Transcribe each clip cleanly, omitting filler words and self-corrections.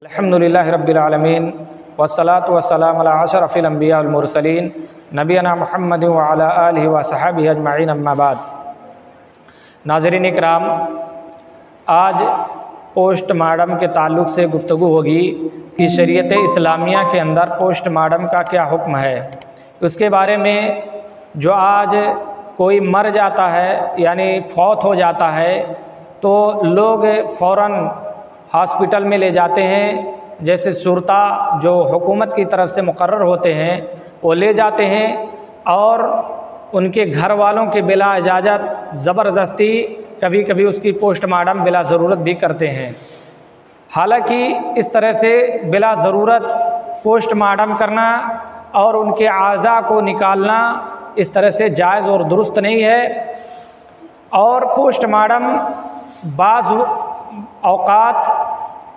الحمدللہ رب العالمین والصلاة والسلام علی اشرف الانبیاء والمرسلین نبینا محمد وعلی آلہ وصحبہ اجمعین اما بعد۔ ناظرین اکرام، آج پوسٹ مارٹم کے تعلق سے گفتگو ہوگی کہ شریعت اسلامیہ کے اندر پوسٹ مارٹم کا کیا حکم ہے۔ اس کے بارے میں جو آج کوئی مر جاتا ہے یعنی فوت ہو جاتا ہے تو لوگ فوراً ہاسپٹل میں لے جاتے ہیں، جیسے شرطا جو حکومت کی طرف سے مقرر ہوتے ہیں وہ لے جاتے ہیں اور ان کے گھر والوں کے بلا اجازت زبردستی کبھی کبھی اس کی پوسٹ مارٹم بلا ضرورت بھی کرتے ہیں۔ حالانکہ اس طرح سے بلا ضرورت پوسٹ مارٹم کرنا اور ان کے اعضاء کو نکالنا اس طرح سے جائز اور درست نہیں ہے، اور پوسٹ مارٹم بعض اوقات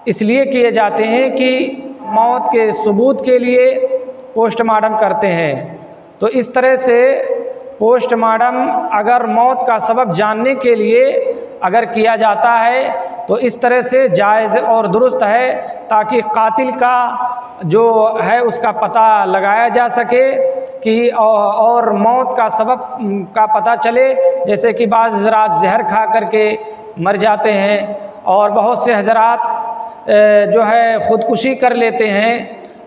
اس لیے کیے جاتے ہیں کہ موت کے ثبوت کے لیے پوسٹ مارٹم کرتے ہیں۔ تو اس طرح سے پوسٹ مارٹم اگر موت کا سبب جاننے کے لیے اگر کیا جاتا ہے تو اس طرح سے جائز اور درست ہے، تاکہ قاتل کا جو ہے اس کا پتہ لگایا جا سکے کہ اور موت کا سبب کا پتہ چلے۔ جیسے کہ بعض حضرات زہر کھا کر کے مر جاتے ہیں اور بہت سے حضرات جو ہے خودکشی کر لیتے ہیں،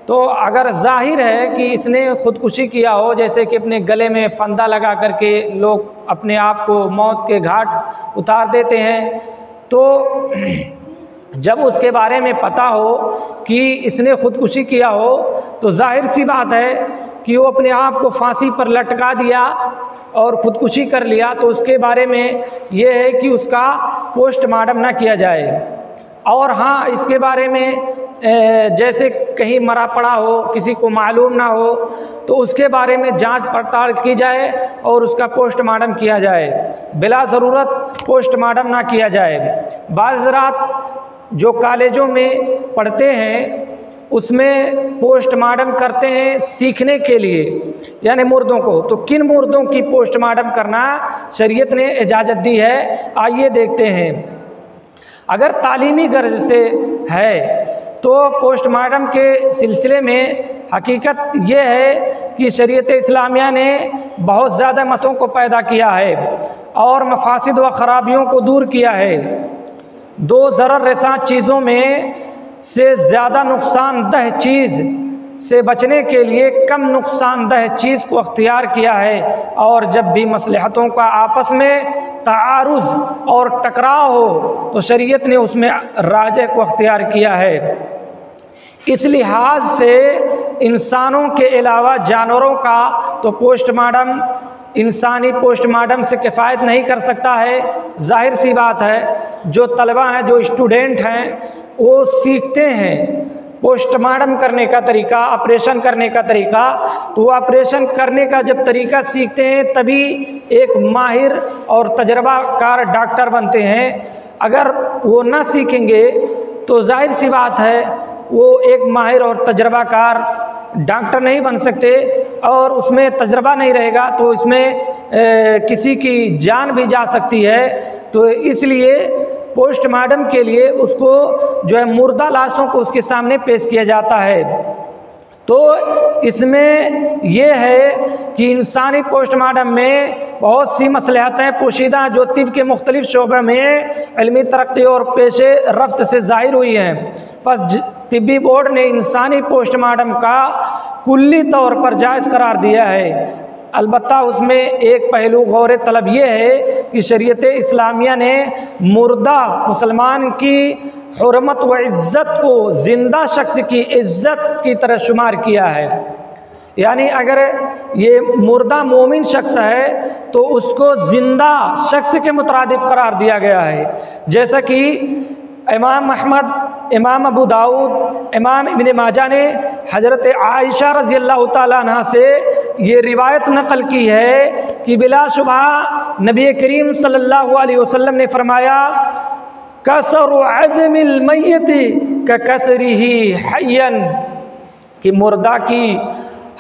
تو اگر ظاہر ہے کہ اس نے خودکشی کیا ہو، جیسے کہ اپنے گلے میں پھندا لگا کر کے لوگ اپنے آپ کو موت کے گھاٹ اتار دیتے ہیں، تو جب اس کے بارے میں پتہ ہو کہ اس نے خودکشی کیا ہو تو ظاہر سی بات ہے کہ وہ اپنے آپ کو پھانسی پر لٹکا دیا اور خودکشی کر لیا، تو اس کے بارے میں یہ ہے کہ اس کا پوسٹ مارٹم نہ کیا جائے۔ اور ہاں، اس کے بارے میں جیسے کہیں مرا پڑا ہو، کسی کو معلوم نہ ہو، تو اس کے بارے میں جانچ پڑتال کی جائے اور اس کا پوسٹ مارٹم کیا جائے، بلا ضرورت پوسٹ مارٹم نہ کیا جائے۔ بعض حضرات جو کالجوں میں پڑھتے ہیں اس میں پوسٹ مارٹم کرتے ہیں سیکھنے کے لیے، یعنی مردوں کو، تو کن مردوں کی پوسٹ مارٹم کرنا شریعت نے اجازت دی ہے، آئیے دیکھتے ہیں۔ اگر تعلیمی غرض سے ہے تو پوسٹ مارٹم کے سلسلے میں حقیقت یہ ہے کہ شریعت اسلامیہ نے بہت زیادہ مسئلوں کو پیدا کیا ہے اور مفاسد و خرابیوں کو دور کیا ہے۔ دو ضرر رساں چیزوں میں سے زیادہ نقصان دہ چیز سے بچنے کے لیے کم نقصان دہ چیز کو اختیار کیا ہے، اور جب بھی مصلحتوں کا آپس میں تعارض اور ٹکراؤ ہو تو شریعت نے اس میں راجح کو اختیار کیا ہے۔ اس لحاظ سے انسانوں کے علاوہ جانوروں کا تو پوسٹ مارٹم انسانی پوسٹ مارٹم سے کفایت نہیں کر سکتا ہے۔ ظاہر سی بات ہے، جو طلبہ ہیں، جو اسٹوڈنٹ ہیں، وہ سیکھتے ہیں پوسٹ مارٹم کرنے کا طریقہ، آپریشن کرنے کا طریقہ، تو وہ آپریشن کرنے کا جب طریقہ سیکھتے ہیں تبھی ایک ماہر اور تجربہ کار ڈاکٹر بنتے ہیں۔ اگر وہ نہ سیکھیں گے تو ظاہر سی بات ہے وہ ایک ماہر اور تجربہ کار ڈاکٹر نہیں بن سکتے، اور اس میں تجربہ نہیں رہے گا تو اس میں کسی کی جان بھی جا سکتی ہے۔ تو اس لیے پوسٹ مارٹم کے لیے اس کو جو ہے مردہ لاشوں کو اس کے سامنے پیش کیا جاتا ہے۔ تو اس میں یہ ہے کہ انسانی پوسٹ مارٹم میں بہت سی مصلحتیں پوشیدہ ہیں جو طب کے مختلف شعبوں میں علمی ترقی اور پیش رفت سے ظاہر ہوئی ہیں۔ پس طبی بورڈ نے انسانی پوسٹ مارٹم کا کلی طور پر جائز قرار دیا ہے۔ البتہ اس میں ایک پہلو غور طلب یہ ہے کہ شریعت اسلامیہ نے مردہ مسلمان کی حرمت و عزت کو زندہ شخص کی عزت کی طرح شمار کیا ہے، یعنی اگر یہ مردہ مومن شخص ہے تو اس کو زندہ شخص کے مترادف قرار دیا گیا ہے، جیسا کہ امام احمد، امام ابو داؤد، امام ابن ماجہ نے حضرت عائشہ رضی اللہ تعالیٰ عنہ سے یہ روایت نقل کی ہے کہ بلا شبہ نبی کریم صلی اللہ علیہ وسلم نے فرمایا، کسر عظم المیت ککسرہ حیا، کہ مردہ کی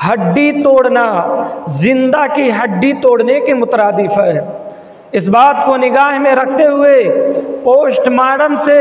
ہڈی توڑنا زندہ کی ہڈی توڑنے کے مترادف ہے۔ اس بات کو نگاہ میں رکھتے ہوئے پوسٹ مارٹم سے